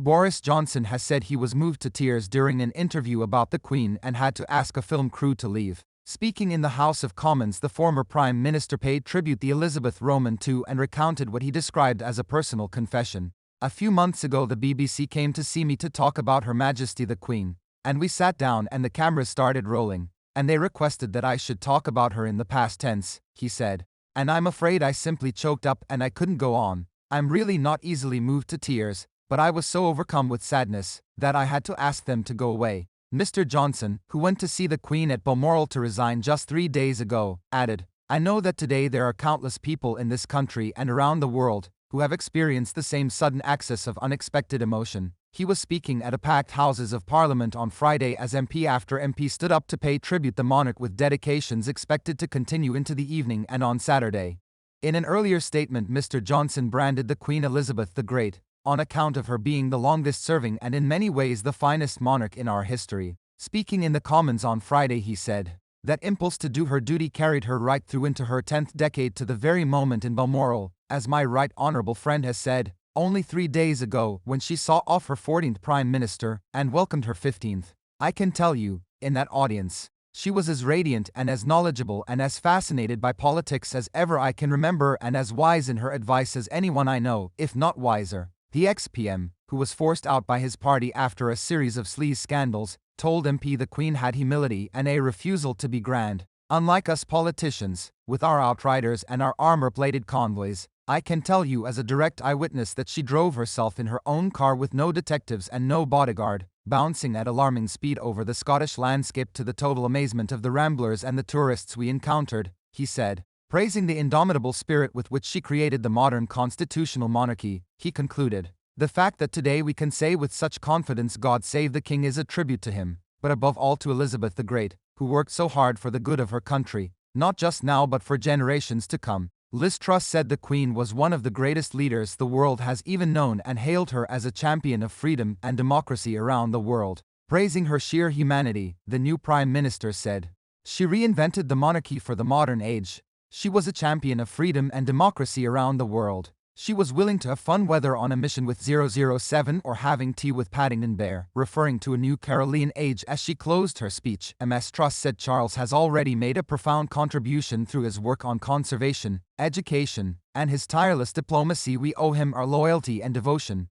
Boris Johnson has said he was moved to tears during an interview about the Queen and had to ask a film crew to leave. Speaking in the House of Commons, the former Prime Minister paid tribute to Elizabeth II and recounted what he described as a personal confession. "A few months ago the BBC came to see me to talk about Her Majesty the Queen, and we sat down and the cameras started rolling, and they requested that I should talk about her in the past tense," he said. "And I'm afraid I simply choked up and I couldn't go on. I'm really not easily moved to tears, but I was so overcome with sadness that I had to ask them to go away." Mr. Johnson, who went to see the Queen at Balmoral to resign just 3 days ago, added, "I know that today there are countless people in this country and around the world who have experienced the same sudden access of unexpected emotion." He was speaking at a packed Houses of Parliament on Friday as MP after MP stood up to pay tribute to the monarch, with dedications expected to continue into the evening and on Saturday. In an earlier statement, Mr. Johnson branded the Queen Elizabeth the Great on account of her being the longest-serving and in many ways the finest monarch in our history. Speaking in the Commons on Friday, he said, "That impulse to do her duty carried her right through into her 10th decade to the very moment in Balmoral, as my right honourable friend has said, only 3 days ago when she saw off her 14th Prime Minister and welcomed her 15th. I can tell you, in that audience, she was as radiant and as knowledgeable and as fascinated by politics as ever I can remember, and as wise in her advice as anyone I know, if not wiser." The ex-PM, who was forced out by his party after a series of sleaze scandals, told MP the Queen had humility and a refusal to be grand. "Unlike us politicians, with our outriders and our armor-plated convoys, I can tell you as a direct eyewitness that she drove herself in her own car with no detectives and no bodyguard, bouncing at alarming speed over the Scottish landscape to the total amazement of the ramblers and the tourists we encountered," he said. Praising the indomitable spirit with which she created the modern constitutional monarchy, he concluded, "The fact that today we can say with such confidence 'God save the King' is a tribute to him, but above all to Elizabeth the Great, who worked so hard for the good of her country, not just now but for generations to come." Liz Truss said the Queen was one of the greatest leaders the world has even known and hailed her as a champion of freedom and democracy around the world. Praising her sheer humanity, the new Prime Minister said, "She reinvented the monarchy for the modern age. She was a champion of freedom and democracy around the world. She was willing to have fun, whether on a mission with 007 or having tea with Paddington Bear," referring to a new Caroline age as she closed her speech. Ms. Truss said Charles has already made a profound contribution through his work on conservation, education, and his tireless diplomacy. "We owe him our loyalty and devotion."